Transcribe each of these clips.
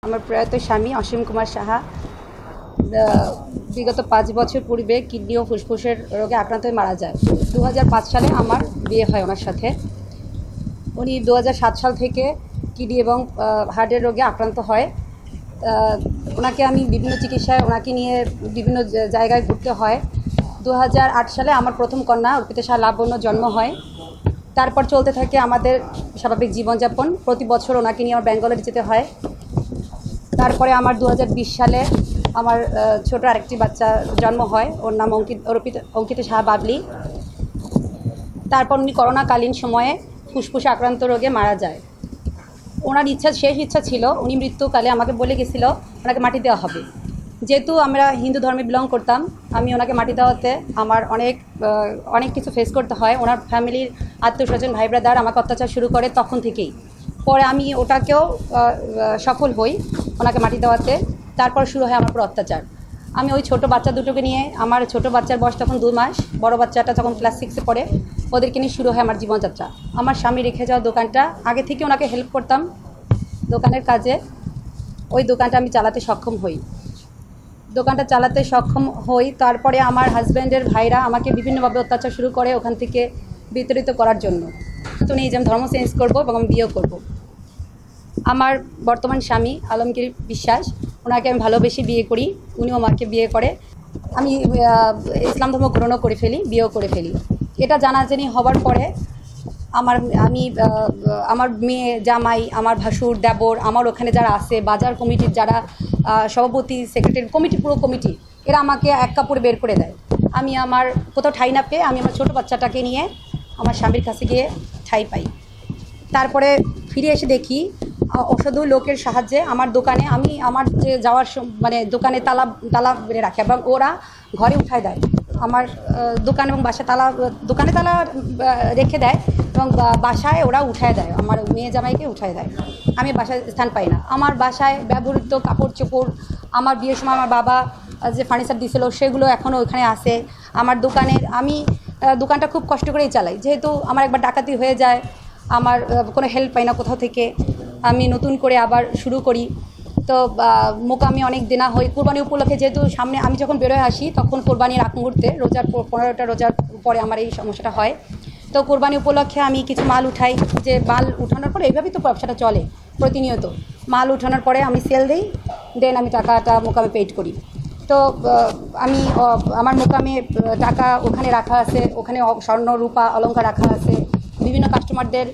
আমার প্রয়াত স্বামী অসীম কুমার সাহা বিগত 5 বছর পূর্বে কিডনি ও ফুসফুসের রোগে আক্রান্ত হয়ে মারা যায়। 2005 সালে আমার বিয়ে হয় ওনার সাথে। উনি 2007 সাল থেকে কিডনি এবং হার্টের রোগে আক্রান্ত হয়। ওনাকে আমি বিভিন্ন চিকিৎসায় ওনাকে নিয়ে বিভিন্ন জায়গায় ঘুরতে হয়। 2008 সালে আমার প্রথম কন্যা অর্পিতা সাহা লাবণ্য জন্ম হয়। তারপর চলতে থাকে আমাদের স্বাভাবিক জীবনযাপন। প্রতি বছর ওনাকে নিয়ে আমার ব্যাঙ্গালোরে যেতে হয়। তারপরে আমার 2020 সালে আমার ছোট আরেকটি বাচ্চা জন্ম হয়, ওর নাম অঙ্কিতা সাহা বাবলি। তারপর উনি করোনাকালীন সময়ে ফুসফুসে আক্রান্ত রোগে মারা যায়। ওনার শেষ ইচ্ছা ছিল, উনি মৃত্যুকালে আমাকে বলে গেছিল ওনাকে মাটি দেওয়া হবে। যেহেতু আমরা হিন্দু ধর্মে বিলং করতাম, আমি ওনাকে মাটি দেওয়াতে আমার অনেক কিছু ফেস করতে হয়। ওনার ফ্যামিলির আত্মীয়স্বজন ভাই ব্রাদার আমাকে অত্যাচার শুরু করে তখন থেকেই। পরে আমি ওটাকেও সফল হই ওনাকে মাটি দেওয়াতে। তারপর শুরু হয় আমার উপর অত্যাচার। আমি ওই ছোটো বাচ্চা দুটোকে নিয়ে, আমার ছোটো বাচ্চার বয়স তখন 2 মাস, বড় বাচ্চাটা যখন ক্লাস 6-এ পড়ে, ওদেরকে নিয়ে শুরু হয় আমার জীবনযাত্রা। আমার স্বামী রেখে যাওয়া দোকানটা, আগে থেকে ওনাকে হেল্প করতাম দোকানের কাজে, ওই দোকানটা আমি চালাতে সক্ষম হই। তারপরে আমার হাজব্যান্ডের ভাইরা আমাকে বিভিন্নভাবে অত্যাচার শুরু করে ওখান থেকে বিতাড়িত করার জন্য। তো নিয়ে যে আমি ধর্ম চেঞ্জ করবো এবং আমি বিয়েও করবো। আমার বর্তমান স্বামী আলমগীর বিশ্বাস, ওনাকে আমি ভালোবেসে বিয়ে করি, উনিও আমাকে বিয়ে করে। আমি ইসলাম ধর্ম গ্রহণও করে ফেলি, বিয়েও করে ফেলি। এটা জানাজানি হওয়ার পরে আমার মেয়ে, জামাই, আমার ভাসুর, দেবর, আমার ওখানে যারা আছে, বাজার কমিটির যারা সভাপতি, সেক্রেটারি, পুরো কমিটি, এরা আমাকে এক কাপড়ে বের করে দেয়। আমি আমার কোথাও ঠাঁই না পেয়ে আমি আমার ছোটো বাচ্চাটাকে নিয়ে আমার স্বামীর কাছে গিয়ে ঠাঁই পাই। তারপরে ফিরে এসে দেখি অসাধু লোকের সাহায্যে আমার দোকানে, আমি আমার যে যাওয়ার দোকানে তালা বেড়ে রাখে এবং ওরা ঘরে উঠায় দেয়। আমার দোকান এবং দোকানে তালা রেখে দেয় এবং বাসায় ওরা উঠায় দেয়, আমার মেয়ে জামাইকে উঠায় দেয়। আমি বাসায় স্থান পাই না। আমার বাসায় ব্যবহৃত কাপড় চোপড়, আমার বিয়ের সময় আমার বাবা যে ফার্নিচার দিয়েছিল সেগুলো এখনও ওখানে আছে। আমার আমি দোকানটা খুব কষ্ট করেই চালাই, যেহেতু আমার একবার ডাকাতি হয়ে যায়, আমার কোনো হেল্প পাই না কোথাও থেকে। আমি নতুন করে আবার শুরু করি। তো মোকামে অনেক দেনা হয় কোরবানি উপলক্ষে, যেহেতু সামনে আমি যখন বেরোয় আসি তখন কোরবানির আগ মুহূর্তে রোজার 15টা রোজার পরে আমার এই সমস্যাটা হয়। তো কোরবানি উপলক্ষে আমি কিছু মাল উঠাই, যে মাল উঠানোর পরে এইভাবেই তো ব্যবসাটা চলে প্রতিনিয়ত। মাল উঠানোর পরে আমি সেল দিই, দেন আমি টাকাটা মোকামে পেইড করি। তো আমি আমার মোকামে টাকা ওখানে রাখা আছে, ওখানে স্বর্ণ রূপা অলংকার রাখা আছে, বিভিন্ন কাস্টমারদের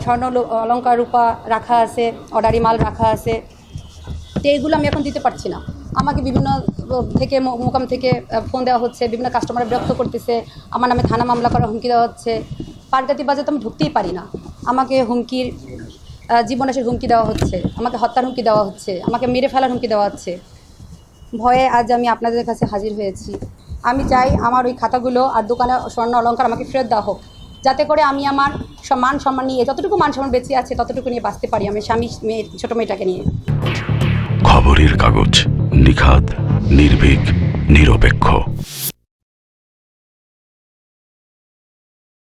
স্বর্ণ অলংকার রূপা রাখা আছে, অর্ডারি মাল রাখা আছে। তো এইগুলো আমি এখন দিতে পারছি না। আমাকে বিভিন্ন মোকাম থেকে ফোন দেওয়া হচ্ছে, বিভিন্ন কাস্টমার বিরক্ত করতেছে, আমার নামে থানা মামলা করার হুমকি দেওয়া হচ্ছে। পাটগাতি বাজারে তো আমি ঢুকতেই পারি না। আমাকে জীবনাশের হুমকি দেওয়া হচ্ছে, আমাকে হত্যার হুমকি দেওয়া হচ্ছে, আমাকে মেরে ফেলার হুমকি দেওয়া হচ্ছে। ভয়ে আজ আমি আপনাদের কাছে হাজির হয়েছি। আমি চাই আমার ওই খাতাগুলো আর দোকানে স্বর্ণ অলংকার আমাকে ফেরত দেওয়া হোক, যাতে করে আমি আমার মান সম্মান নিয়ে, যতটুকু মান সম্মান বেঁচে আছে ততটুকু নিয়ে বাঁচতে পারি আমি স্বামী, মেয়ে, ছোটো মেয়েটাকে নিয়ে। খবরের কাগজ, নিখাত, নির্ভীক, নিরপেক্ষ।